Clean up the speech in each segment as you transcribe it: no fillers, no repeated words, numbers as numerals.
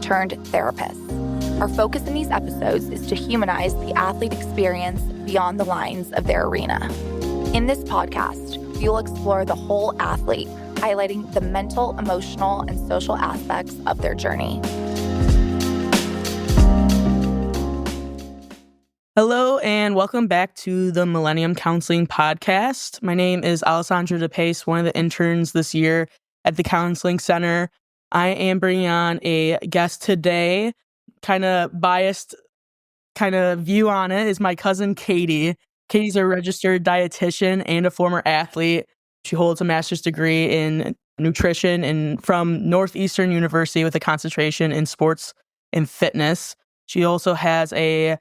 turned therapist. Our focus in these episodes is to humanize the athlete experience beyond the lines of their arena. In this podcast, we will explore the whole athlete, highlighting the mental, emotional, and social aspects of their journey. Hello, and welcome back to the Millennium Counseling Podcast. My name is Alessandra DiPace, one of the interns this year at the Counseling Center. I am bringing on a guest today. Kind of biased view on it is my cousin Katie. Katie's a registered dietitian and a former athlete. She holds a master's degree in nutrition from Northeastern University with a concentration in sports and fitness. She also has a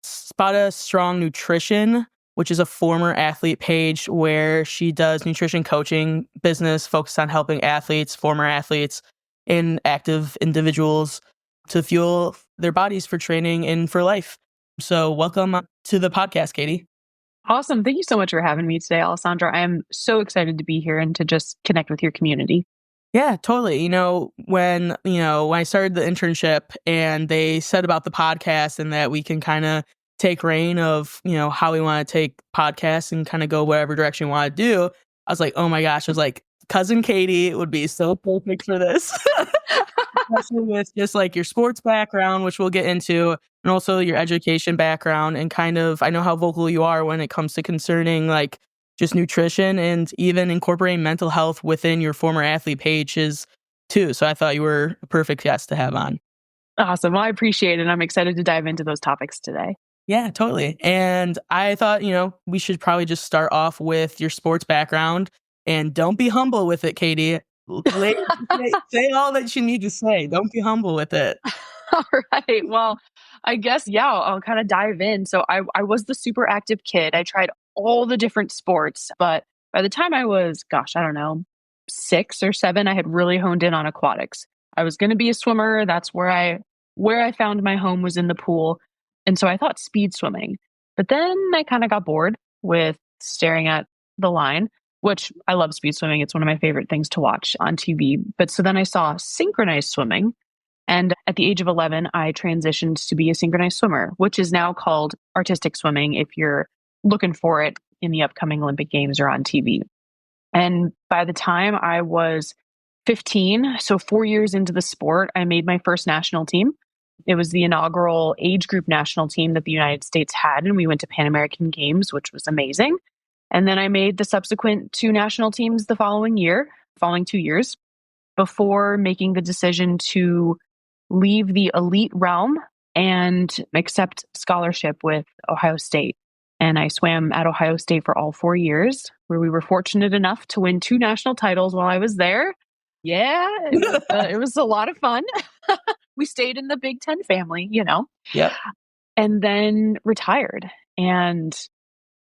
Spada Strong Nutrition, which is a former athlete page where she does nutrition coaching business focused on helping athletes, former athletes, and active individuals to fuel their bodies for training and for life. So welcome to the podcast, Katie. Awesome. Thank you so much for having me today, Alessandra. I am so excited to be here and to just connect with your community. Yeah, totally. When I started the internship and they said about the podcast and that we can kind of take reign of, how we want to take podcasts and kind of go whatever direction we want to do, I was like, oh my gosh, I was like, cousin Katie would be so perfect for this. Especially with just like your sports background, which we'll get into, and also your education background, and kind of, I know how vocal you are when it comes to concerning like just nutrition and even incorporating mental health within your former athlete pages too. So I thought you were a perfect guest to have on. Awesome. Well, I appreciate it. I'm excited to dive into those topics today. Yeah, totally. And I thought, we should probably just start off with your sports background, and don't be humble with it, Katie. Say all that you need to say. Don't be humble with it. All right. Well, I guess, I'll kind of dive in. So I was the super active kid. I tried all the different sports, but by the time I was, 6 or 7, I had really honed in on aquatics. I was going to be a swimmer. That's where I found my home, was in the pool. And so I thought speed swimming, but then I kind of got bored with staring at the line, which I love speed swimming. It's one of my favorite things to watch on TV. But so then I saw synchronized swimming. And at the age of 11, I transitioned to be a synchronized swimmer, which is now called artistic swimming if you're looking for it in the upcoming Olympic Games or on TV. And by the time I was 15, so 4 years into the sport, I made my first national team. It was the inaugural age group national team that the United States had, and we went to Pan American Games, which was amazing. And then I made the subsequent 2 national teams the following 2 years, before making the decision to leave the elite realm and accept scholarship with Ohio State. And I swam at Ohio State for all 4 years, where we were fortunate enough to win 2 national titles while I was there. Yeah, it was a lot of fun. We stayed in the Big Ten family, Yep. And then retired, and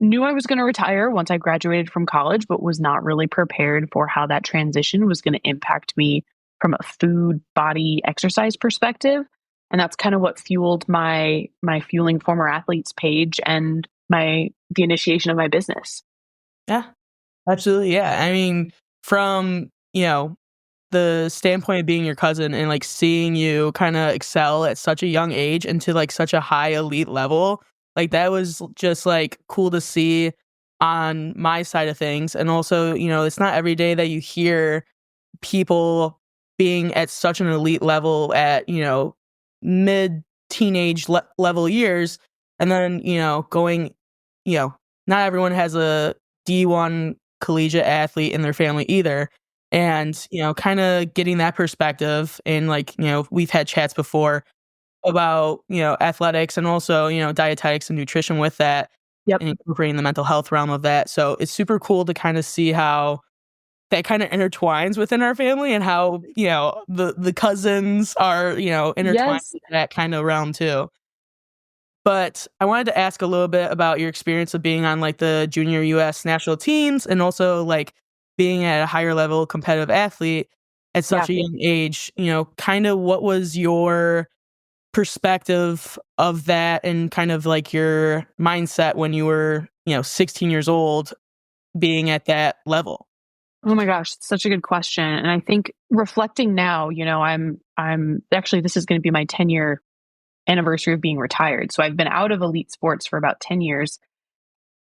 knew I was going to retire once I graduated from college, but was not really prepared for how that transition was going to impact me from a food, body, exercise perspective. And that's kind of what fueled my Fueling Former Athletes page and the initiation of my business. Yeah, absolutely. Yeah. I mean, from, the standpoint of being your cousin and like seeing you kind of excel at such a young age into like such a high elite level, like that was just like cool to see on my side of things. And also, it's not every day that you hear people being at such an elite level at, mid teenage level years. And then, going, not everyone has a D1 collegiate athlete in their family either. And, kind of getting that perspective, and like, we've had chats before about, athletics and also, dietetics and nutrition with that. Yep. And incorporating the mental health realm of that. So it's super cool to kind of see how that kind of intertwines within our family, and how, the cousins are, intertwined with that kind of realm too. But I wanted to ask a little bit about your experience of being on like the junior US national teams, and also like being at a higher level competitive athlete at such a young age. Kind of what was your perspective of that, and kind of like your mindset when you were, 16 years old, being at that level? Oh my gosh, such a good question. And I think reflecting now, I'm actually, this is going to be my 10-year anniversary of being retired. So I've been out of elite sports for about 10 years.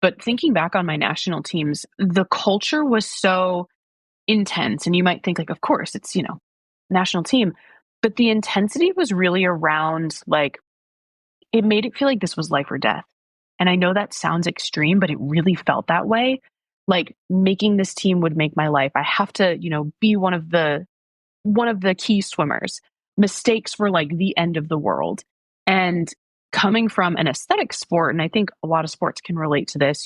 But thinking back on my national teams, the culture was so intense. And you might think, like, of course, it's, national team. But the intensity was really around, like, it made it feel like this was life or death. And I know that sounds extreme, but it really felt that way. Like, making this team would make my life. I have to, be one of the key swimmers. Mistakes were like the end of the world. And coming from an aesthetic sport, and I think a lot of sports can relate to this,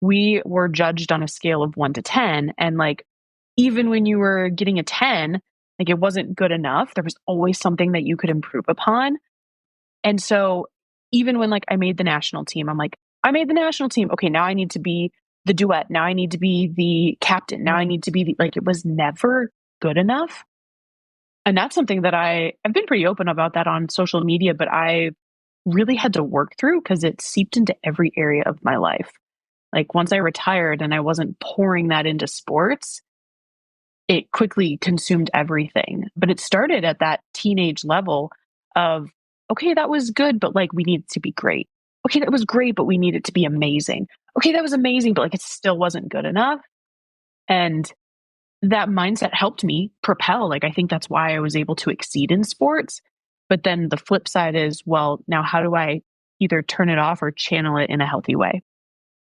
we were judged on a scale of 1 to 10. And like, even when you were getting a 10, like, it wasn't good enough. There was always something that you could improve upon. And so even when like I made the national team, I'm like, I made the national team. Okay, now I need to be the duet. Now I need to be the captain. Now I need to be like, it was never good enough. And that's something that I've been pretty open about that on social media, but I really had to work through because it seeped into every area of my life. Like, once I retired and I wasn't pouring that into sports, it quickly consumed everything. But it started at that teenage level of, okay, that was good, but like, we need it to be great. Okay, that was great, but we need it to be amazing. Okay, that was amazing, but like, it still wasn't good enough. And that mindset helped me propel. Like, I think that's why I was able to exceed in sports. But then the flip side is, well, now how do I either turn it off or channel it in a healthy way?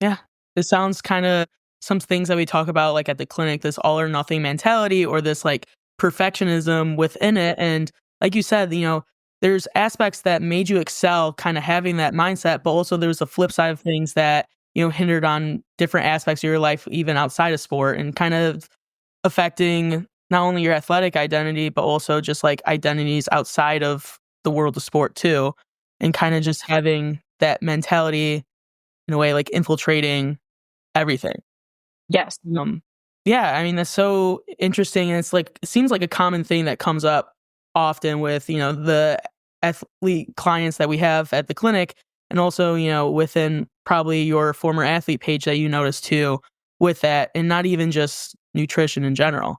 Yeah. It sounds kind of some things that we talk about like at the clinic, this all or nothing mentality or this like perfectionism within it. And like you said, there's aspects that made you excel kind of having that mindset, but also there's the flip side of things that, hindered on different aspects of your life, even outside of sport and kind of affecting not only your athletic identity, but also just like identities outside of the world of sport too. And kind of just having that mentality in a way, like infiltrating everything. Yes. Um, yeah, I mean, that's so interesting. And it's like, it seems like a common thing that comes up often with, the athlete clients that we have at the clinic. And also, within probably your former athlete page that you notice too with that, and not even just nutrition in general.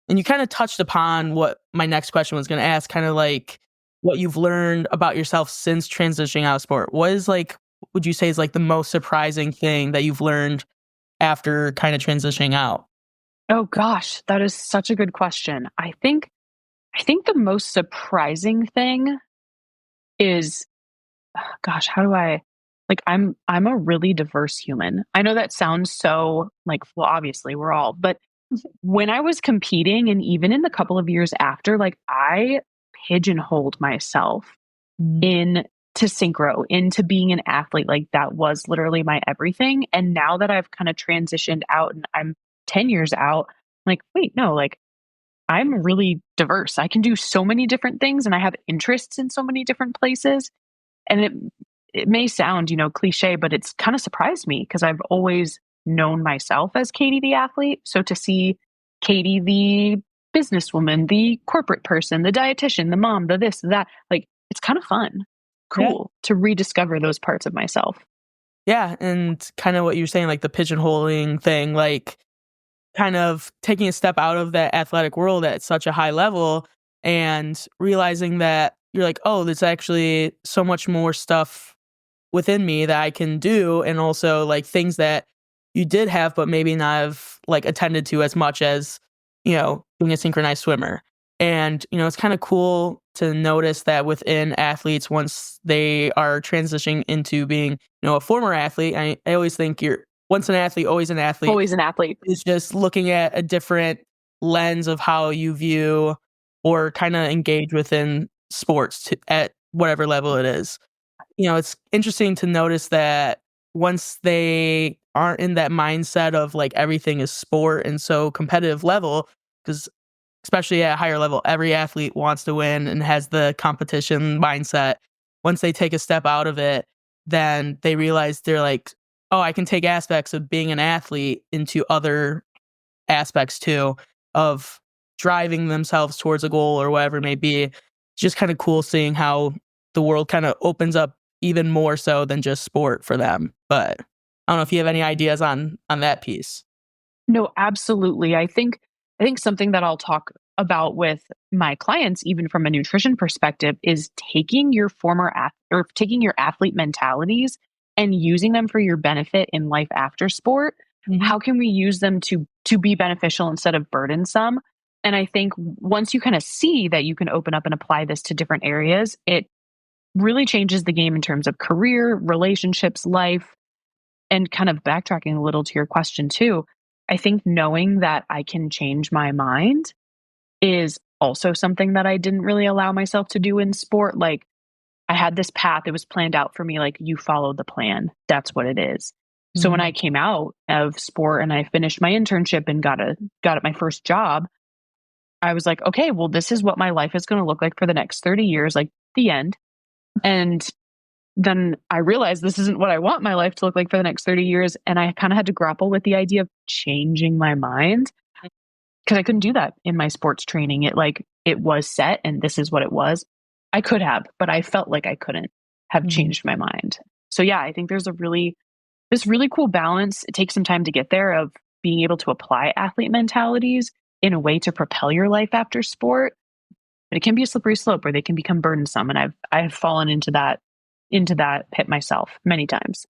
And you kind of touched upon what my next question was going to ask, kind of like what you've learned about yourself since transitioning out of sport. What is like, would you say is like the most surprising thing that you've learned after kind of transitioning out? Oh gosh, that is such a good question. I think the most surprising thing is, gosh, how do I, like, I'm a really diverse human. I know that sounds so like, well, obviously we're all, but when I was competing and even in the couple of years after, like, I pigeonholed myself in to synchro, into being an athlete. Like, that was literally my everything. And now that I've kind of transitioned out and I'm 10 years out, I'm like, wait, no, like, I'm really diverse. I can do so many different things and I have interests in so many different places. And it may sound, cliche, but it's kind of surprised me because I've always known myself as Katie the athlete. So to see Katie the businesswoman, the corporate person, the dietitian, the mom, the this, that, like, it's kind of fun, Yeah. cool to rediscover those parts of myself. Yeah. And kind of what you're saying, like the pigeonholing thing, like kind of taking a step out of that athletic world at such a high level and realizing that you're like, oh, there's actually so much more stuff within me that I can do. And also like things that you did have, but maybe not have like attended to as much as, being a synchronized swimmer. And, it's kind of cool to notice that within athletes, once they are transitioning into being, a former athlete, I always think you're once an athlete, always an athlete Always an athlete. is just looking at a different lens of how you view or kind of engage within sports at whatever level it is. It's interesting to notice that once they aren't in that mindset of like everything is sport and so competitive level, because especially at a higher level, every athlete wants to win and has the competition mindset. Once they take a step out of it, then they realize they're like, oh, I can take aspects of being an athlete into other aspects too, of driving themselves towards a goal or whatever it may be. It's just kind of cool seeing how the world kind of opens up even more so than just sport for them. But I don't know if you have any ideas on that piece. No, absolutely. I think something that I'll talk about with my clients, even from a nutrition perspective, is taking your or taking your athlete mentalities and using them for your benefit in life after sport. Hmm. How can we use them to be beneficial instead of burdensome? And I think once you kind of see that you can open up and apply this to different areas, it really changes the game in terms of career, relationships, life, and kind of backtracking a little to your question too. I think knowing that I can change my mind is also something that I didn't really allow myself to do in sport. Like I had this path, it was planned out for me, like you follow the plan. That's what it is. So when I Hmm. came out of sport and I finished my internship and got my first job, I was like, okay, well, this is what my life is going to look like for the next 30 years, like the end. And then I realized this isn't what I want my life to look like for the next 30 years. And I kind of had to grapple with the idea of changing my mind because I couldn't do that in my sports training. It was set and this is what it was. I could have, but I felt like I couldn't have Hmm. changed my mind. So yeah, I think there's this really cool balance. It takes some time to get there of being able to apply athlete mentalities in a way to propel your life after sport. But it can be a slippery slope where they can become burdensome. And I've fallen into that pit myself many times.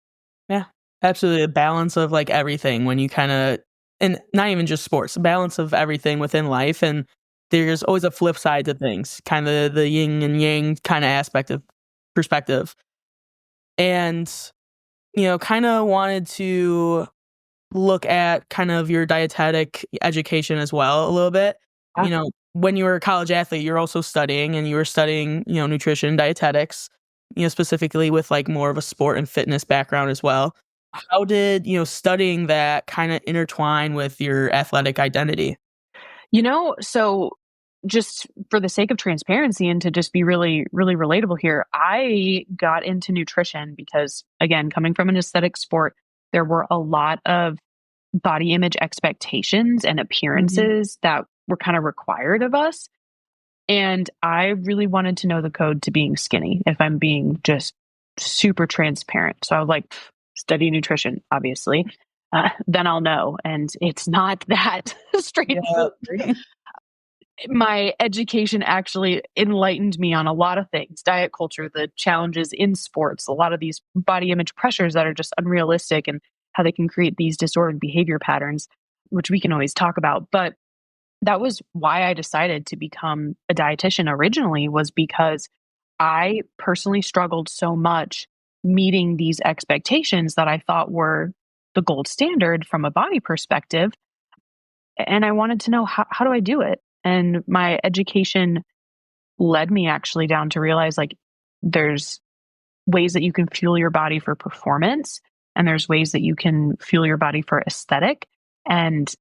Yeah, absolutely. A balance of like everything when you kind of, and not even just sports, a balance of everything within life. And there's always a flip side to things, kind of the yin and yang kind of aspect of perspective. And, kind of wanted to look at kind of your dietetic education as well a little bit. Yeah. When you were a college athlete, you're also studying and you were studying, nutrition and dietetics, specifically with like more of a sport and fitness background as well. How did, studying that kind of intertwine with your athletic identity? So just for the sake of transparency and to just be really, really relatable here, I got into nutrition because, again, coming from an aesthetic sport, there were a lot of body image expectations and Mhm. appearances that were kind of required of us. And I really wanted to know the code to being skinny, if I'm being just super transparent. So I was like, study nutrition, obviously. Then I'll know. And it's not that Yeah. straightforward. My education actually enlightened me on a lot of things: diet culture, the challenges in sports, a lot of these body image pressures that are just unrealistic, and how they can create these disordered behavior patterns, which we can always talk about. But that was why I decided to become a dietitian originally, was because I personally struggled so much meeting these expectations that I thought were the gold standard from a body perspective. And I wanted to know, how do I do it? And my education led me actually down to realize, like, there's ways that you can fuel your body for performance, and there's ways that you can fuel your body for aesthetic, and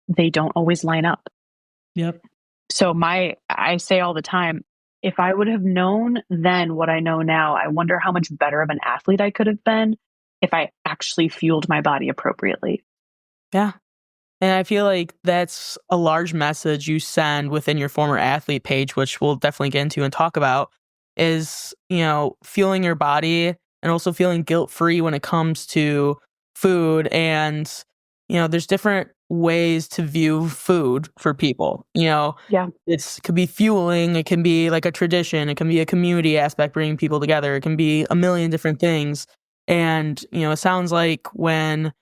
they don't always line up. Yep. So I say all the time, if I would have known then what I know now, I wonder how much better of an athlete I could have been if I actually fueled my body appropriately. Yeah. And I feel like that's a large message you send within your former athlete page, which we'll definitely get into and talk about, is, fueling your body and also feeling guilt free when it comes to food. And, there's different ways to view food for people. Yeah. It's could be fueling, it can be like a tradition, it can be a community aspect bringing people together, it can be a million different things. And, it sounds like when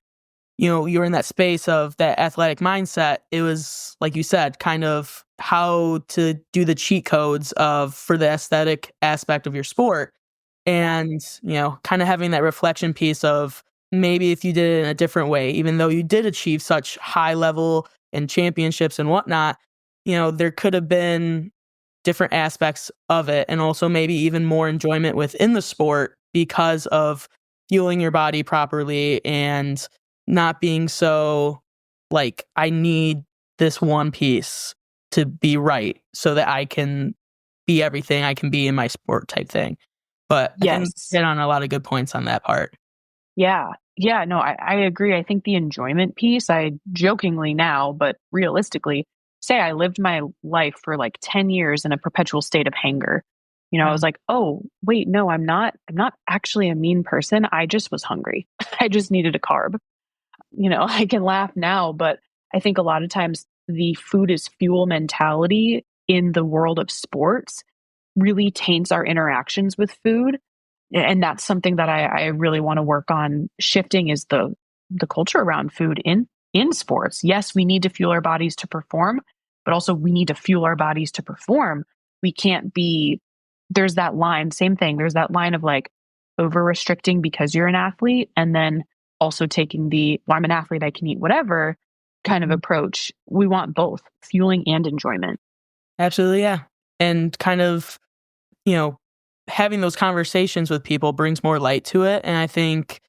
you're in that space of that athletic mindset, it was, like you said, kind of how to do the cheat codes of for the aesthetic aspect of your sport. And, kind of having that reflection piece of maybe if you did it in a different way, even though you did achieve such high level and championships and whatnot, there could have been different aspects of it and also maybe even more enjoyment within the sport because of fueling your body properly and not being so like I need this one piece to be right so that I can be everything I can be in my sport type thing. But I think Yes. hit on a lot of good points on that part. Yeah. Yeah. No, I agree. I think the enjoyment piece, I jokingly now, but realistically, say I lived my life for like 10 years in a perpetual state of hunger. I was Mm. like, oh, wait, no, I'm not actually a mean person. I just was hungry. I just needed a carb. I can laugh now, but I think a lot of times the food is fuel mentality in the world of sports really taints our interactions with food. And that's something that I really want to work on shifting is the culture around food in sports. Yes, we need to fuel our bodies to perform, but also we need to fuel our bodies to perform. We can't be there's that line, same thing. There's that line of like over restricting because you're an athlete and then also taking the well, I'm an athlete, I can eat whatever kind of Mhm. approach. We want both fueling and enjoyment. Absolutely, yeah. And kind of, you know, having those conversations with people brings more light to it. And I think,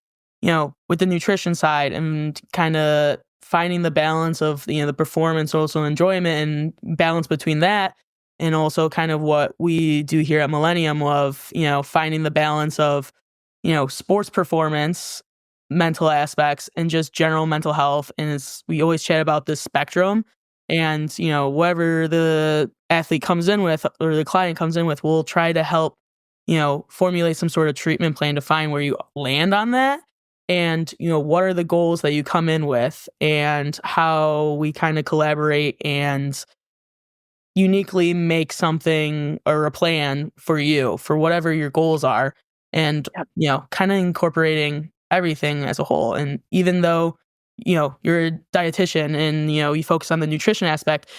with the nutrition side and kind of finding the balance of, the performance, also enjoyment and balance between that. And also kind of what we do here at Millennium of, finding the balance of, sports performance, mental aspects, and just general mental health. And we always chat about this spectrum. And, whatever the athlete comes in with or the client comes in with, we'll try to help, formulate some sort of treatment plan to find where you land on that. And, what are the goals that you come in with and how we kind of collaborate and uniquely make something or a plan for you for whatever your goals are. And, Yep. Kind of incorporating everything as a whole. And even though, you're a dietitian and, you focus on the nutrition aspect,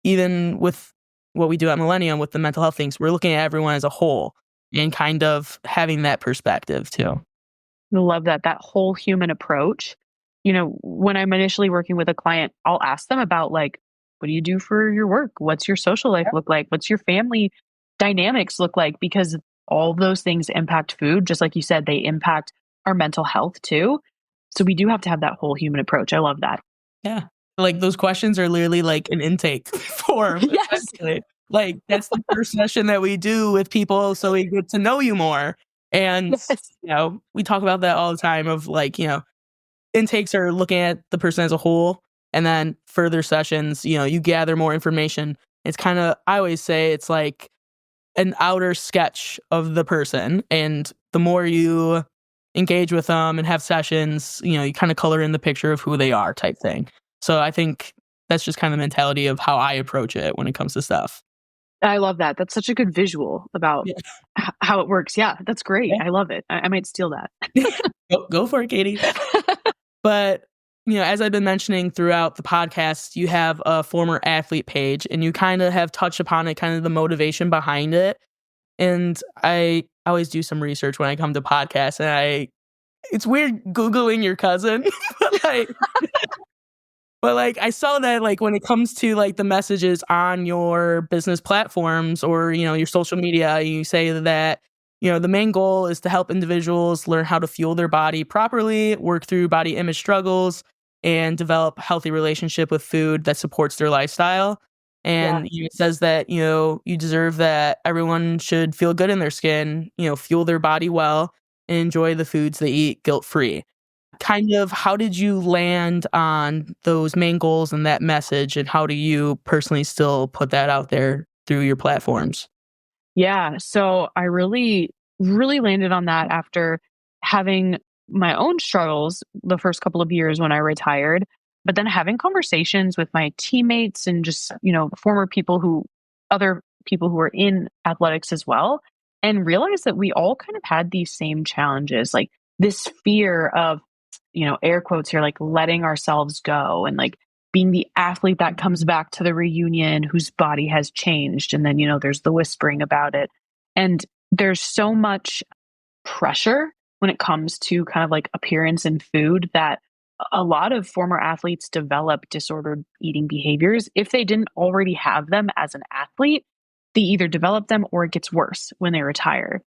even with what we do at Millennium with the mental health things, we're looking at everyone as a whole and kind of having that perspective too. I love that whole human approach. When I'm initially working with a client, I'll ask them about like, what do you do for your work? What's your social life look like? What's your family dynamics look like? Because all those things impact food. Just like you said, they impact our mental health too. So we do have to have that whole human approach. I love that. Yeah. Like those questions are literally like an intake form. Yes. Essentially. Like that's the first session that we do with people so we get to know you more. And, Yes. we talk about that all the time of like, intakes are looking at the person as a whole. And then further sessions, you gather more information. It's kind of, I always say it's like an outer sketch of the person. And the more you engage with them and have sessions, you kind of color in the picture of who they are type thing. So I think that's just kind of the mentality of how I approach it when it comes to stuff. I love that. That's such a good visual about Yeah. how it works. Yeah, that's great. Yeah. I love it. I might steal that. Go for it, Katie. But, as I've been mentioning throughout the podcast, you have a former athlete page and you kind of have touched upon it, kind of the motivation behind it. And I always do some research when I come to podcasts and it's weird Googling your cousin, but like I saw that like when it comes to like the messages on your business platforms or, your social media, you say that, the main goal is to help individuals learn how to fuel their body properly, work through body image struggles, and develop a healthy relationship with food that supports their lifestyle. And it says that, you deserve that everyone should feel good in their skin, fuel their body well, and enjoy the foods they eat guilt-free. Kind of how did you land on those main goals and that message, and how do you personally still put that out there through your platforms? Yeah. So I really, really landed on that after having my own struggles the first couple of years when I retired, but then having conversations with my teammates and just, other people who were in athletics as well, and realized that we all kind of had these same challenges, like this fear of, air quotes here, like letting ourselves go and like being the athlete that comes back to the reunion whose body has changed. And then, there's the whispering about it. And there's so much pressure when it comes to kind of like appearance and food that a lot of former athletes develop disordered eating behaviors. If they didn't already have them as an athlete, they either develop them or it gets worse when they retire.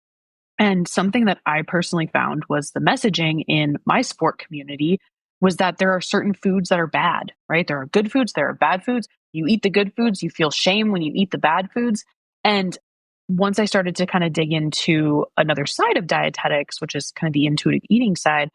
And something that I personally found was the messaging in my sport community was that there are certain foods that are bad, right? There are good foods, there are bad foods. You eat the good foods, you feel shame when you eat the bad foods. And once I started to kind of dig into another side of dietetics, which is kind of the intuitive eating side,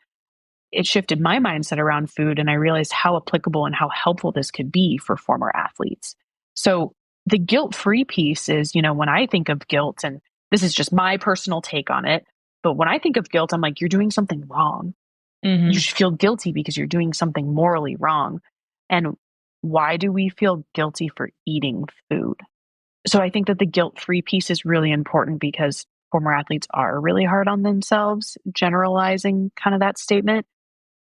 it shifted my mindset around food. And I realized how applicable and how helpful this could be for former athletes. So the guilt-free piece is, when I think of guilt, and this is just my personal take on it, but when I think of guilt, I'm like, you're doing something wrong. Mm-hmm. You should feel guilty because you're doing something morally wrong. And why do we feel guilty for eating food? So I think that the guilt-free piece is really important because former athletes are really hard on themselves, generalizing kind of that statement.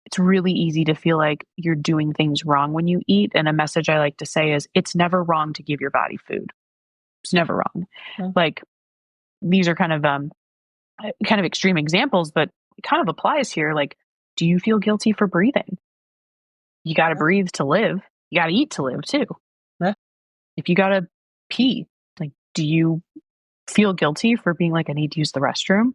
It's really easy to feel like you're doing things wrong when you eat. And a message I like to say is it's never wrong to give your body food. It's never wrong. Yeah. Like these are kind of extreme examples, but it kind of applies here. Like, do you feel guilty for breathing? You got to breathe to live. You got to eat to live too. Yeah. If you got to pee, like, do you feel guilty for being like, I need to use the restroom?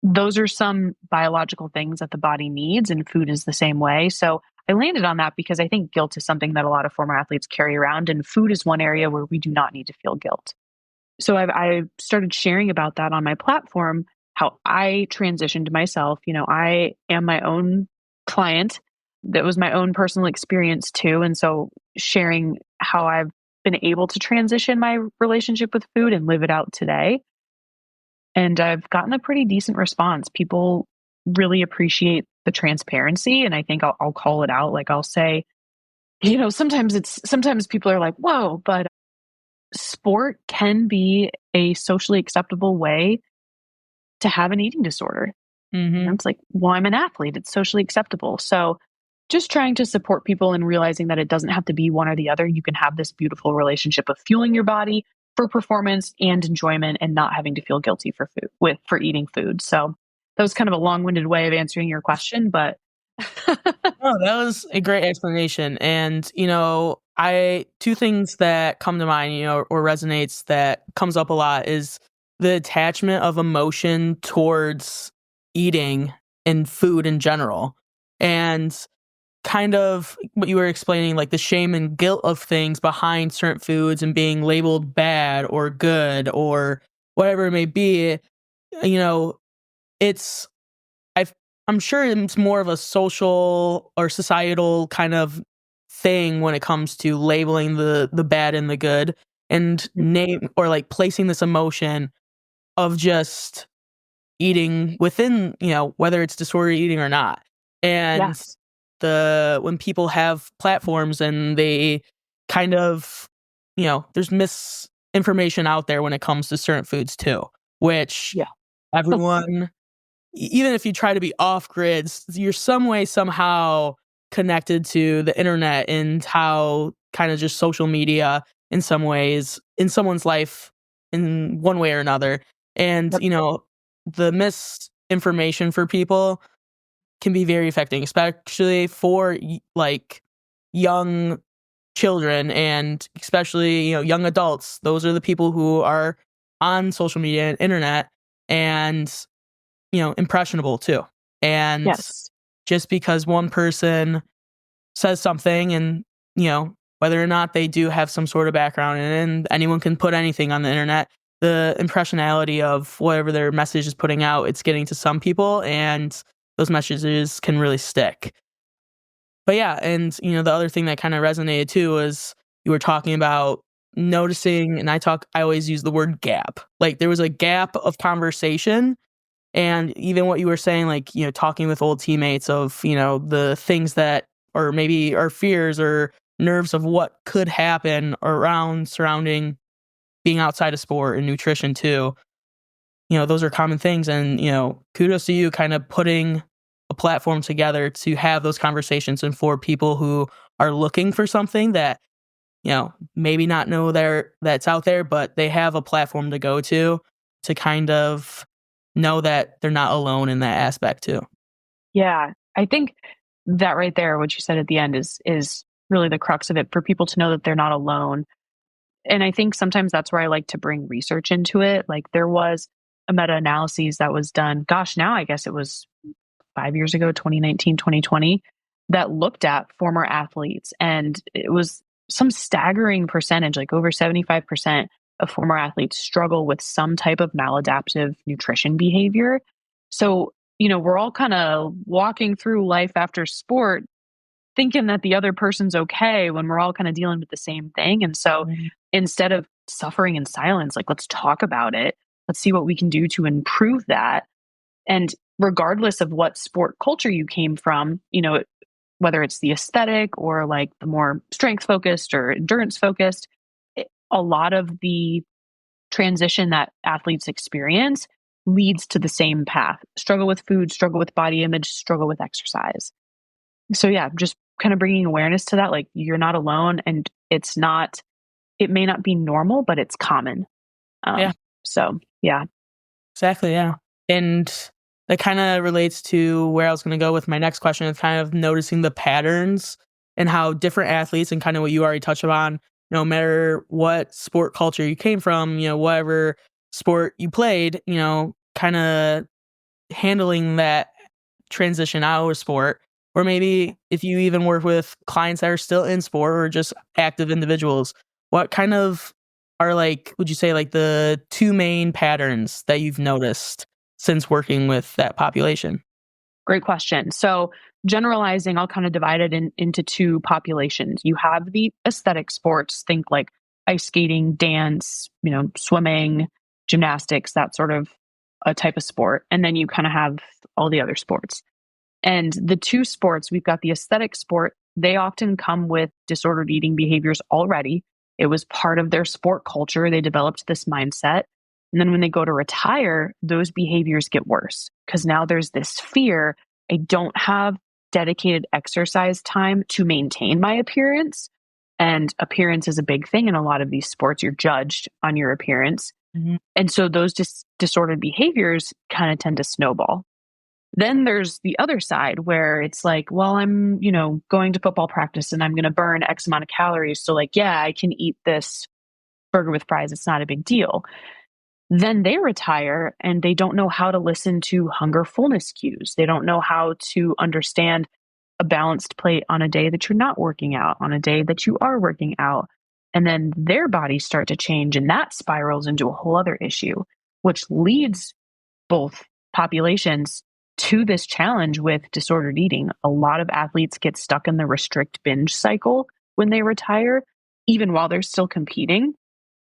Those are some biological things that the body needs, and food is the same way. So I landed on that because I think guilt is something that a lot of former athletes carry around, and food is one area where we do not need to feel guilt. So I started sharing about that on my platform, how I transitioned myself. I am my own client. That was my own personal experience too. And so sharing how I've been able to transition my relationship with food and live it out today. And I've gotten a pretty decent response. People really appreciate the transparency. And I think I'll call it out. Like I'll say, sometimes people are like, whoa, but sport can be a socially acceptable way to have an eating disorder. And it's like, well, I'm an athlete. It's socially acceptable. So just trying to support people and realizing that it doesn't have to be one or the other. You can have this beautiful relationship of fueling your body for performance and enjoyment and not having to feel guilty for eating food. So that was kind of a long-winded way of answering your question, but Oh, that was a great explanation. And, two things that come to mind, or resonates that comes up a lot is the attachment of emotion towards eating and food in general. And kind of what you were explaining, like the shame and guilt of things behind certain foods and being labeled bad or good or whatever it may be, it's I've I'm sure it's more of a social or societal kind of thing when it comes to labeling the bad and the good and name or like placing this emotion of just eating within, whether it's disordered eating or not. And yes, when people have platforms and they kind of, there's misinformation out there when it comes to certain foods too, which yeah, everyone even if you try to be off grids, you're some way, somehow connected to the internet and how kind of just social media in some ways in someone's life in one way or another. And, yep, the misinformation for people can be very affecting, especially for like young children and especially, young adults. Those are the people who are on social media and internet and impressionable too. And yes, just because one person says something and, whether or not they do have some sort of background in it, and anyone can put anything on the internet, the impressionality of whatever their message is putting out, it's getting to some people and those messages can really stick. But yeah, and the other thing that kind of resonated too was you were talking about noticing, and I always use the word gap. Like there was a gap of conversation. And even what you were saying, like, talking with old teammates of, the things that, or maybe our fears or nerves of what could happen around surrounding being outside of sport and nutrition too. Those are common things. And, kudos to you kind of putting a platform together to have those conversations and for people who are looking for something that, maybe not know that's out there, but they have a platform to go to kind of know that they're not alone in that aspect too. yeah. I think that right there, what you said at the end is really the crux of it for people to know that they're not alone. And I think sometimes that's where I like to bring research into it. Like there was a meta-analysis that was done, gosh, now I guess it was 5 years ago, 2019, 2020, that looked at former athletes. And it was some staggering percentage, like over 75% of former athletes struggle with some type of maladaptive nutrition behavior. So, we're all kind of walking through life after sport thinking that the other person's okay when we're all kind of dealing with the same thing. And so Mhm. instead of suffering in silence, like let's talk about it. Let's see what we can do to improve that. And regardless of what sport culture you came from, whether it's the aesthetic or like the more strength focused or endurance focused, a lot of the transition that athletes experience leads to the same path: struggle with food, struggle with body image, struggle with exercise. So yeah, just kind of bringing awareness to that, like you're not alone, and it may not be normal, but it's common. Yeah, So yeah. exactly. Yeah. And that kind of relates to where I was going to go with my next question, is kind of noticing the patterns and how different athletes, and kind of what you already touched on, no matter what sport culture you came from, whatever sport you played, kind of handling that transition out of sport. Or maybe if you even work with clients that are still in sport or just active individuals, what kind of are, like, would you say, like the two main patterns that you've noticed since working with that population? Great question. So, generalizing, I'll kind of divide it into two populations. You have the aesthetic sports, think like ice skating, dance, swimming, gymnastics, that sort of a type of sport. And then you kind of have all the other sports. And the two sports, we've got the aesthetic sport. They often come with disordered eating behaviors already. It was part of their sport culture. They developed this mindset. And then when they go to retire, those behaviors get worse because now there's this fear: I don't have dedicated exercise time to maintain my appearance. And appearance is a big thing in a lot of these sports. You're judged on your appearance. Mhm. And so those disordered behaviors kind of tend to snowball. Then there's the other side where it's like, well, I'm, going to football practice and I'm going to burn X amount of calories. So, like, yeah, I can eat this burger with fries. It's not a big deal. Then they retire and they don't know how to listen to hunger fullness cues. They don't know how to understand a balanced plate on a day that you're not working out, on a day that you are working out. And then their bodies start to change, and that spirals into a whole other issue, which leads both populations to this challenge with disordered eating. A lot of athletes get stuck in the restrict binge cycle when they retire, even while they're still competing,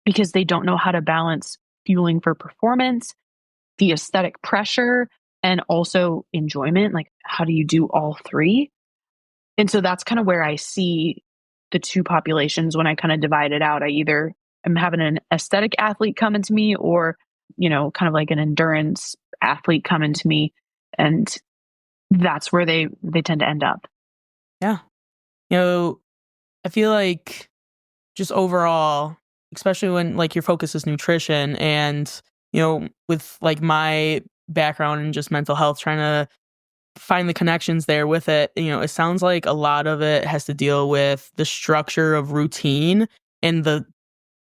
because they don't know how to balance fueling for performance, the aesthetic pressure, and also enjoyment. Like, how do you do all three? And so that's kind of where I see the two populations when I kind of divide it out. I either am having an aesthetic athlete coming to me, or, kind of like an endurance athlete coming to me. And that's where they tend to end up. Yeah. I feel like just overall, especially when like your focus is nutrition, and, with like my background in just mental health, trying to find the connections there with it, it sounds like a lot of it has to deal with the structure of routine and the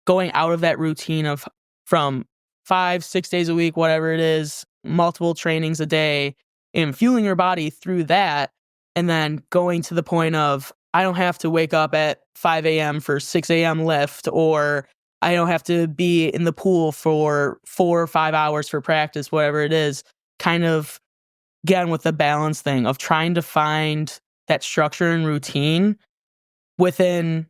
going out of that routine of from 5, 6 days a week, whatever it is, multiple trainings a day, and fueling your body through that. And then going to the point of, I don't have to wake up at 5 a.m. for 6 a.m. lift, or I don't have to be in the pool for 4 or 5 hours for practice, whatever it is. Kind of, again, with the balance thing of trying to find that structure and routine within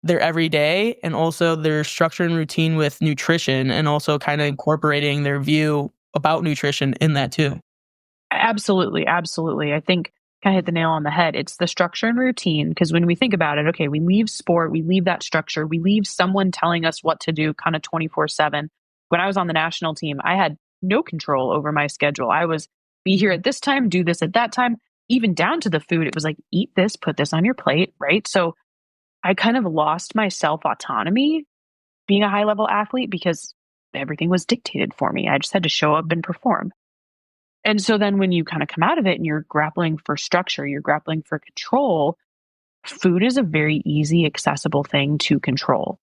their everyday, and also their structure and routine with nutrition, and also kind of incorporating their view about nutrition in that too. Absolutely. Absolutely. I think kind of hit the nail on the head. It's the structure and routine. Because when we think about it, okay, we leave sport, we leave that structure, we leave someone telling us what to do kind of 24/7. When I was on the national team, I had no control over my schedule. I was be here at this time, do this at that time, even down to the food. It was like, eat this, put this on your plate, right? So I kind of lost my self autonomy being a high level athlete because everything was dictated for me. I just had to show up and perform. And so then when you kind of come out of it and you're grappling for structure, you're grappling for control, food is a very easy, accessible thing to control.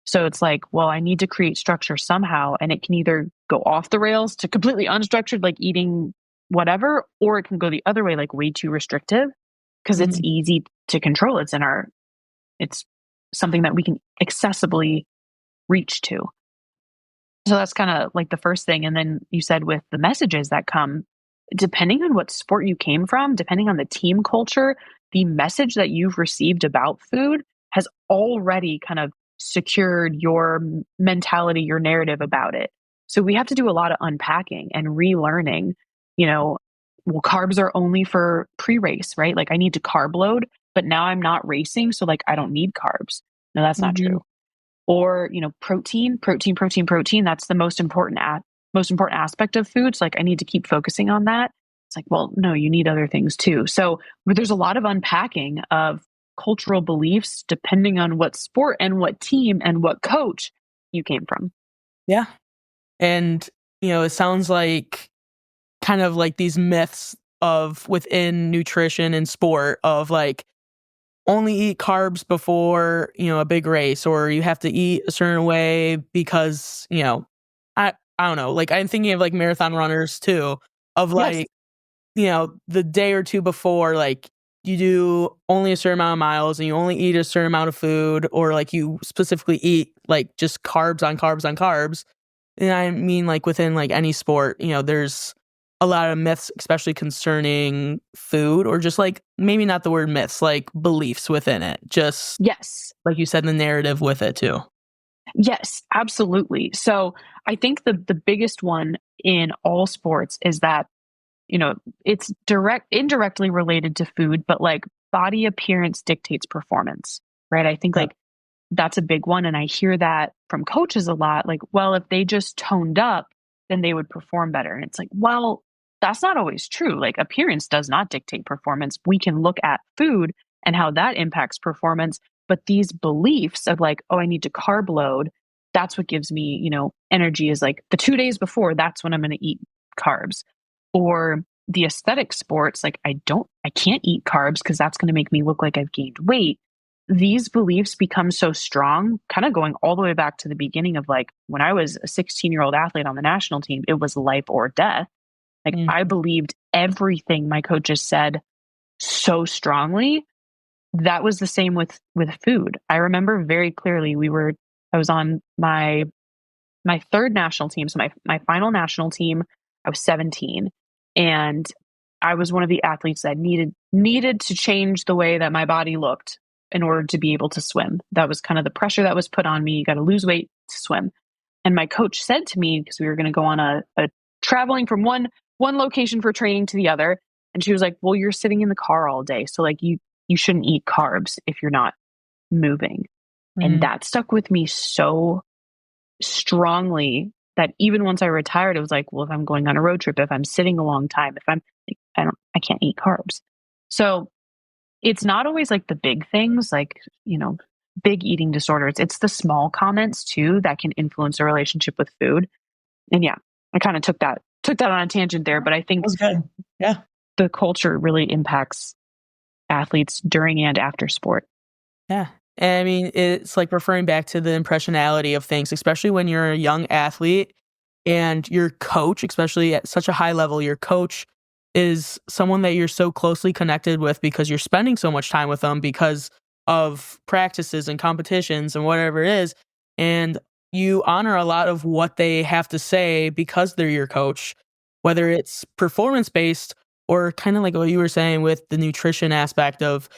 So it's like, well, I need to create structure somehow, and it can either go off the rails to completely unstructured, like eating whatever, or it can go the other way, like way too restrictive, because it's Mhm. easy to control. It's something that we can accessibly reach to. So that's kind of like the first thing. And then you said with the messages that come, depending on what sport you came from, depending on the team culture, the message that you've received about food has already kind of secured your mentality, your narrative about it. So we have to do a lot of unpacking and relearning, you know, well, carbs are only for pre-race, right? Like I need to carb load, but now I'm not racing. So like I don't need carbs. No, that's not Mhm. true. Or, protein. That's the most important aspect of food. So like I need to keep focusing on that. It's like, well, no, you need other things too. So but there's a lot of unpacking of cultural beliefs depending on what sport and what team and what coach you came from. Yeah. And, it sounds like kind of like these myths of within nutrition and sport of like only eat carbs before, a big race, or you have to eat a certain way because, I don't know, like I'm thinking of like marathon runners too, of Yes. like, the day or two before, like you do only a certain amount of miles and you only eat a certain amount of food, or like you specifically eat like just carbs on carbs on carbs. And I mean, like within like any sport, there's a lot of myths, especially concerning food, or just like maybe not the word myths, like beliefs within it. Just Yes. like you said, the narrative with it too. Yes, absolutely. So I think the biggest one in all sports is that, you know, it's indirectly related to food, but like body appearance dictates performance, right? I think Yeah. like that's a big one. And I hear that from coaches a lot, like, well, if they just toned up, then they would perform better. And it's like, well, that's not always true. Like appearance does not dictate performance. We can look at food and how that impacts performance. But these beliefs of like, oh, I need to carb load, that's what gives me, energy is like the 2 days before, that's when I'm going to eat carbs. Or the aesthetic sports, like I can't eat carbs because that's going to make me look like I've gained weight. These beliefs become so strong, kind of going all the way back to the beginning of like when I was a 16-year-old athlete on the national team, it was life or death. Like Mm. I believed everything my coaches said so strongly. That was the same with food. I remember very clearly I was on my third national team. So my final national team, I was 17, and I was one of the athletes that needed to change the way that my body looked in order to be able to swim. That was kind of the pressure that was put on me. You got to lose weight to swim. And my coach said to me, because we were going to go on a traveling from one location for training to the other, and she was like, "Well, you're sitting in the car all day, so like you shouldn't eat carbs if you're not moving." And Mm. that stuck with me so strongly that even once I retired, it was like, well, if I'm going on a road trip, if I'm sitting a long time, if I'm, like, I can't eat carbs. So it's not always like the big things, like, big eating disorders. It's the small comments too that can influence a relationship with food. And yeah, I kind of took that on a tangent there, but I That think was good. Yeah. the culture really impacts athletes during and after sport. Yeah. And I mean, it's like referring back to the impressionality of things, especially when you're a young athlete and your coach, especially at such a high level, your coach is someone that you're so closely connected with because you're spending so much time with them because of practices and competitions and whatever it is. And you honor a lot of what they have to say because they're your coach, whether it's performance based or kind of like what you were saying with the nutrition aspect of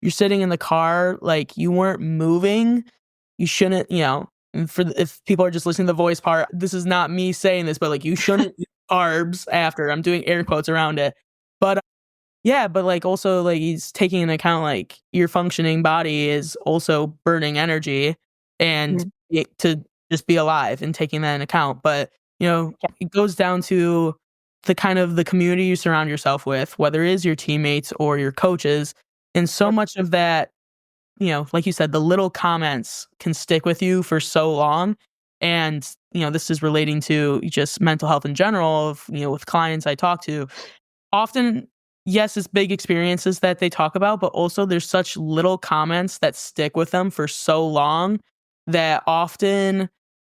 you're sitting in the car, like you weren't moving. You shouldn't, and if people are just listening to the voice part, this is not me saying this, but like you shouldn't eat carbs after. I'm doing air quotes around it. But yeah, but like also like he's taking into account like your functioning body is also burning energy and Mhm. to just be alive and taking that into account. But Yeah. it goes down to the kind of the community you surround yourself with, whether it is your teammates or your coaches. And so Yep. much of that, like you said, the little comments can stick with you for so long. And, this is relating to just mental health in general of, with clients I talk to often, yes, it's big experiences that they talk about, but also there's such little comments that stick with them for so long that often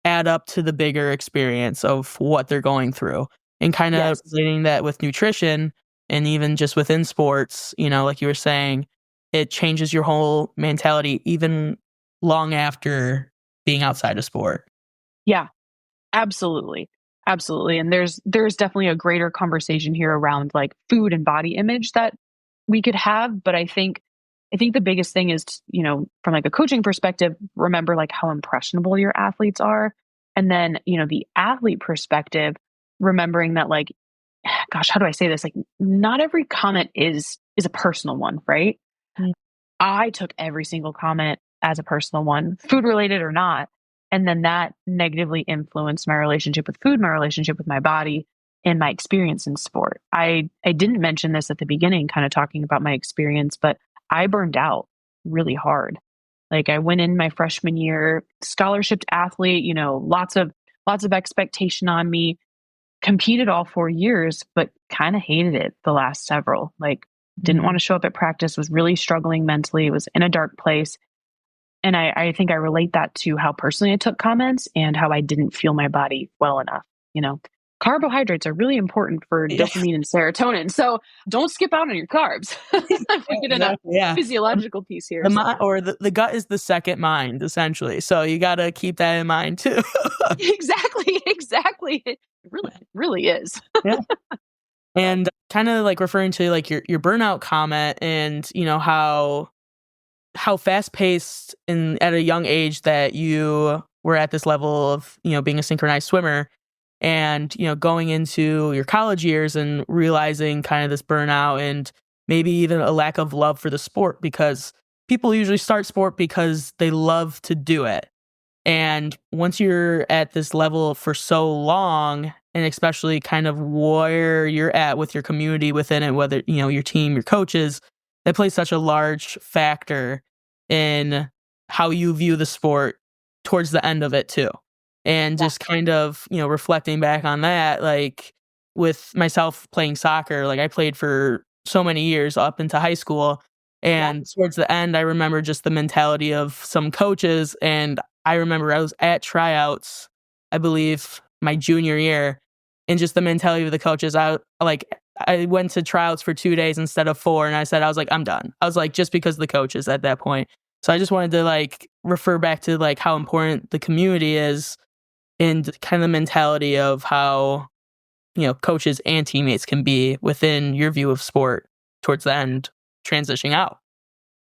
add up to the bigger experience of what they're going through. And kind of Yes. relating that with nutrition and even just within sports, like you were saying, it changes your whole mentality even long after being outside of sport. Yeah. Absolutely. Absolutely. And there's definitely a greater conversation here around like food and body image that we could have, but I think the biggest thing is, from like a coaching perspective, remember like how impressionable your athletes are. And then, the athlete perspective, remembering that like gosh, how do I say this? Like, not every comment is a personal one, right? Mm. I took every single comment as a personal one, food related or not. And then that negatively influenced my relationship with food, my relationship with my body, and my experience in sport. I didn't mention this at the beginning, kind of talking about my experience, but I burned out really hard. Like, I went in my freshman year, scholarship athlete, lots of expectation on me, competed all 4 years, but kind of hated it the last several. Like, didn't want to show up at practice, was really struggling mentally, was in a dark place. And I think I relate that to how personally I took comments and how I didn't feel my body well enough. You know, carbohydrates are really important for Yeah, dopamine and serotonin. So don't skip out on your carbs. If we get in a exactly. Yeah. physiological piece here. The So mind or the gut is the second mind, essentially. So you got to keep that in mind too. exactly. It really is. Yeah. And kind of like referring to like your burnout comment and how fast paced in at a young age that you were at this level of, being a synchronized swimmer and, going into your college years and realizing kind of this burnout and maybe even a lack of love for the sport because people usually start sport because they love to do it. And once you're at this level for so long, and especially kind of where you're at with your community within it, whether, your team, your coaches, that plays such a large factor in how you view the sport towards the end of it too. And Yeah. just kind of, reflecting back on that, like with myself playing soccer, like I played for so many years up into high school. Yeah. And towards the end, I remember just the mentality of some coaches. And I remember I was at tryouts, I believe my junior year, and just the mentality of the coaches. I went to tryouts for 2 days instead of 4, and I was like, I'm done. I was like, just because the coaches at that point. So I just wanted to like refer back to like how important the community is and kind of the mentality of how, coaches and teammates can be within your view of sport towards the end, transitioning out.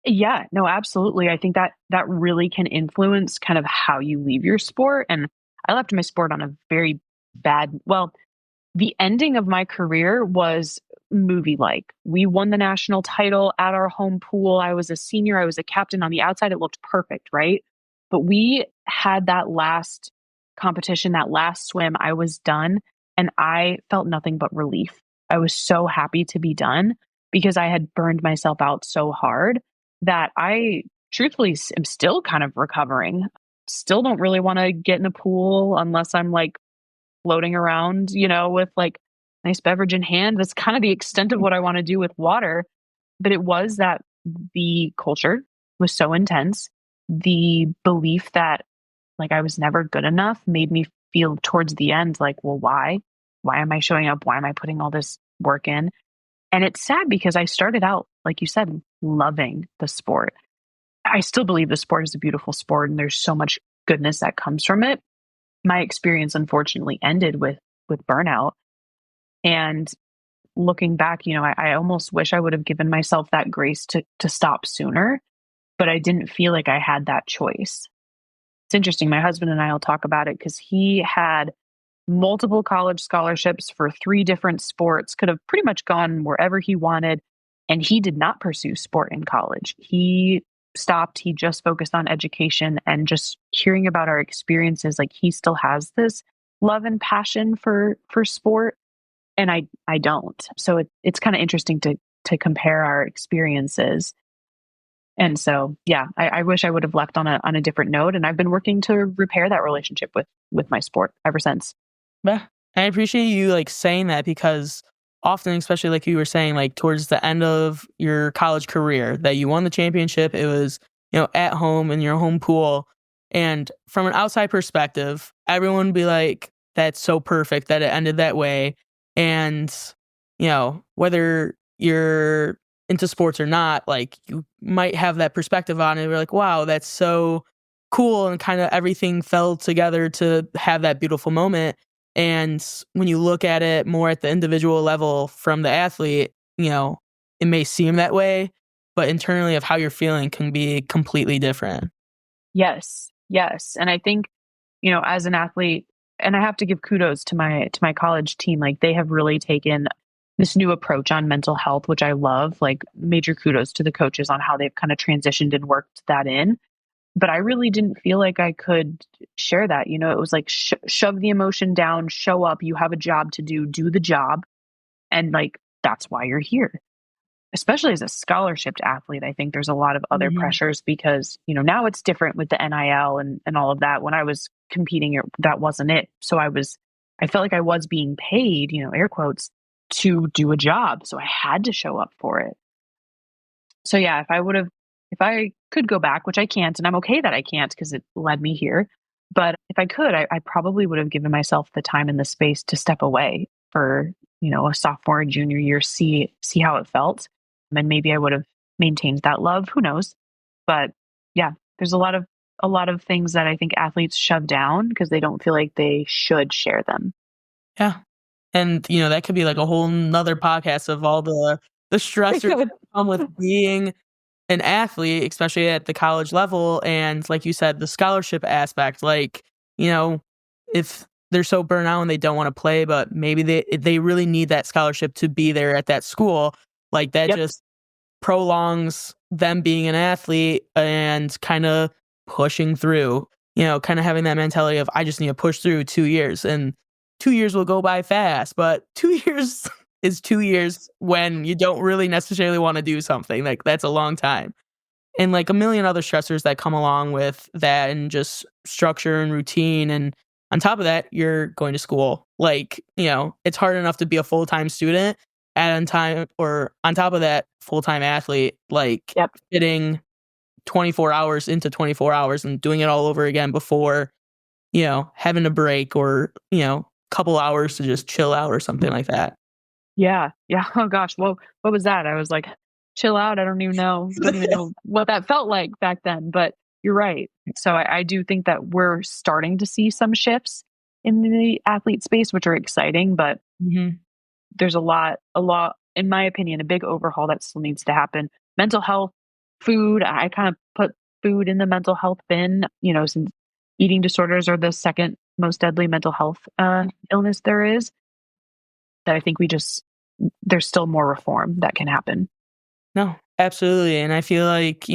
Yeah, no, absolutely. I think that really can influence kind of how you leave your sport. And I left my sport on a very well, the ending of my career was movie like. We won the national title at our home pool. I was a senior, I was a captain. On the outside, it looked perfect, right? But we had that last competition, that last swim, I was done, and I felt nothing but relief. I was so happy to be done because I had burned myself out so hard that I truthfully am still kind of recovering. Still don't really want to get in a pool unless I'm like floating around, with like nice beverage in hand. That's kind of the extent of what I want to do with water. But it was that the culture was so intense. The belief that like I was never good enough made me feel towards the end like, well, why? Why am I showing up? Why am I putting all this work in? And it's sad because I started out, like you said, loving the sport. I still believe the sport is a beautiful sport and there's so much goodness that comes from it. My experience unfortunately ended with burnout. And looking back, I almost wish I would have given myself that grace to stop sooner, but I didn't feel like I had that choice. It's interesting. My husband and I will talk about it because he had multiple college scholarships for 3 different sports, could have pretty much gone wherever he wanted. And he did not pursue sport in college. He stopped. He just focused on education, and just hearing about our experiences, like he still has this love and passion for sport. And I don't. So it's kind of interesting to compare our experiences. And so, yeah, I wish I would have left on a different note. And I've been working to repair that relationship with my sport ever since. Yeah. I appreciate you like saying that because often, especially like you were saying, like towards the end of your college career, that you won the championship, it was, at home in your home pool. And from an outside perspective, everyone would be like, that's so perfect that it ended that way. And, whether you're into sports or not, like you might have that perspective on it. We're like, wow, that's so cool. And kind of everything fell together to have that beautiful moment. And when you look at it more at the individual level from the athlete, it may seem that way, but internally of how you're feeling can be completely different. Yes. Yes. And I think, as an athlete, and I have to give kudos to my college team. Like, they have really taken this new approach on mental health, which I love. Like, major kudos to the coaches on how they've kind of transitioned and worked that in. But I really didn't feel like I could share that. It was like, shove the emotion down, show up, you have a job to do the job. And like, that's why you're here. Especially as a scholarship athlete, I think there's a lot of other pressures because, now it's different with the NIL and all of that. When I was competing, that wasn't it. So I felt like I was being paid, air quotes, to do a job. So I had to show up for it. So yeah, if I could go back, which I can't, and I'm okay that I can't because it led me here. But if I could, I probably would have given myself the time and the space to step away for, a sophomore and junior year, see how it felt. And maybe I would have maintained that love. Who knows? But yeah, there's a lot of things that I think athletes shove down because they don't feel like they should share them. Yeah. And, that could be like a whole nother podcast of all the stressors that come with being an athlete, especially at the college level. And like you said, the scholarship aspect, like, if they're so burnt out and they don't want to play, but maybe they really need that scholarship to be there at that school, like that just prolongs them being an athlete and kind of pushing through, kind of having that mentality of, I just need to push through 2 years, and 2 years will go by fast, but 2 years is 2 years when you don't really necessarily want to do something. Like, that's a long time. And like a million other stressors that come along with that, and just structure and routine. And on top of that, you're going to school. Like, it's hard enough to be a full-time student on top of that, full-time athlete, like fitting 24 hours into 24 hours and doing it all over again before, having a break or, couple hours to just chill out or something like that. Yeah. Yeah. Oh gosh. Well, what was that? I was like, chill out. I don't even know what that felt like back then, but you're right. So I do think that we're starting to see some shifts in the athlete space, which are exciting, but there's a lot, in my opinion, a big overhaul that still needs to happen. Mental health, food, I kind of put food in the mental health bin, since eating disorders are the second most deadly mental health illness there is, that I think there's still more reform that can happen. No, absolutely. And I feel like,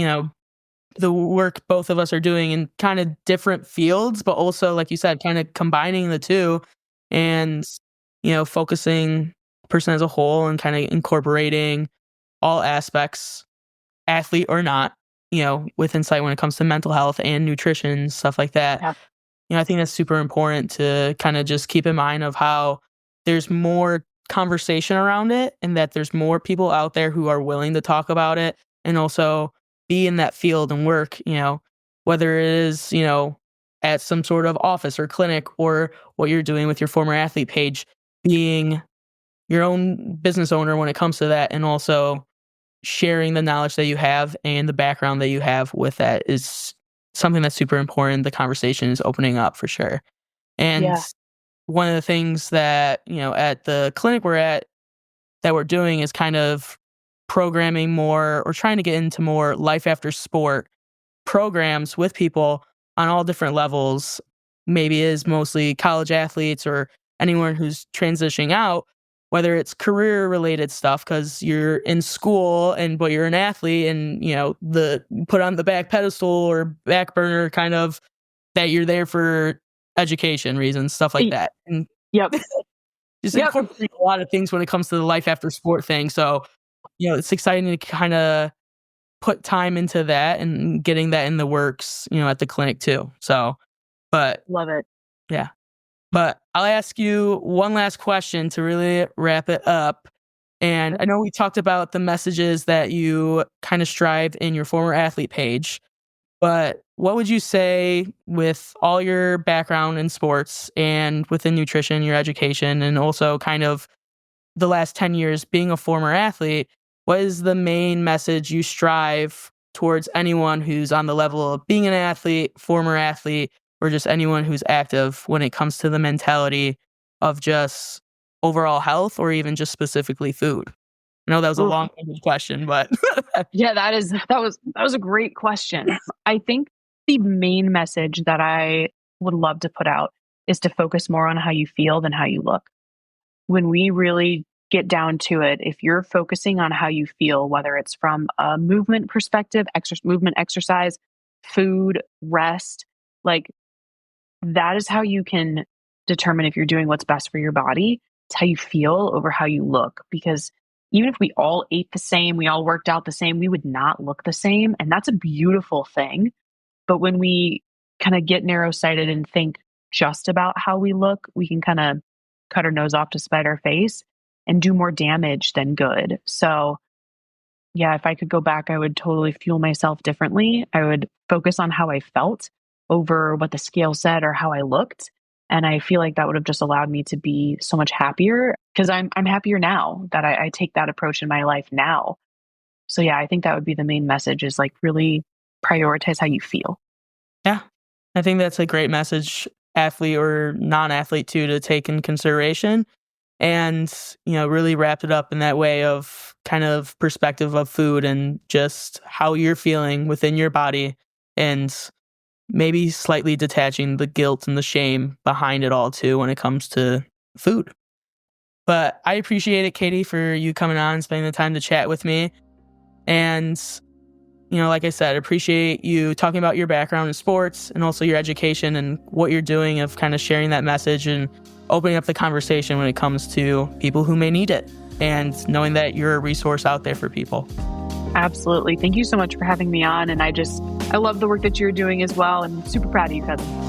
the work both of us are doing in kind of different fields, but also, like you said, kind of combining the two and, focusing person as a whole and kind of incorporating all aspects, athlete or not, with insight when it comes to mental health and nutrition, stuff like that. Yeah. I think that's super important to kind of just keep in mind of how there's more conversation around it, and that there's more people out there who are willing to talk about it and also be in that field and work, whether it is, at some sort of office or clinic, or what you're doing with your former athlete page, being your own business owner when it comes to that, and also sharing the knowledge that you have and the background that you have with that is something that's super important. The conversation is opening up for sure. And one of the things that, at the clinic that we're doing is kind of programming more, or trying to get into more life after sport programs with people on all different levels. Maybe it is mostly college athletes or anyone who's transitioning out, whether it's career related stuff because you're in school but you're an athlete, and the put on the back pedestal or back burner kind of that you're there for education reasons, stuff like that. And just incorporating a lot of things when it comes to the life after sport thing. So, it's exciting to kind of put time into that and getting that in the works, at the clinic too. So, but love it. Yeah. But I'll ask you one last question to really wrap it up. And I know we talked about the messages that you kind of strive in your former athlete page, but what would you say, with all your background in sports and within nutrition, your education, and also kind of the last 10 years being a former athlete, what is the main message you strive towards anyone who's on the level of being an athlete, former athlete, or just anyone who's active when it comes to the mentality of just overall health, or even just specifically food? I know that was a long-winded question, but yeah, that was a great question. I think the main message that I would love to put out is to focus more on how you feel than how you look. When we really get down to it, if you're focusing on how you feel, whether it's from a movement perspective, movement, exercise, food, rest, like that is how you can determine if you're doing what's best for your body. It's how you feel over how you look. Because even if we all ate the same, we all worked out the same, we would not look the same. And that's a beautiful thing. But when we kind of get narrow sighted and think just about how we look, we can kind of cut our nose off to spite our face and do more damage than good. So, yeah, if I could go back, I would totally fuel myself differently. I would focus on how I felt over what the scale said or how I looked. And I feel like that would have just allowed me to be so much happier because I'm happier now that I take that approach in my life now. So yeah, I think that would be the main message is like really prioritize how you feel. Yeah, I think that's a great message, athlete or non-athlete too, to take in consideration. And, really wrapped it up in that way of kind of perspective of food and just how you're feeling within your body and maybe slightly detaching the guilt and the shame behind it all too when it comes to food. But I appreciate it, Katie, for you coming on and spending the time to chat with me. And, like I said, appreciate you talking about your background in sports and also your education and what you're doing of kind of sharing that message and opening up the conversation when it comes to people who may need it and knowing that you're a resource out there for people. Absolutely. Thank you so much for having me on. And I love the work that you're doing as well. And super proud of you, cousin.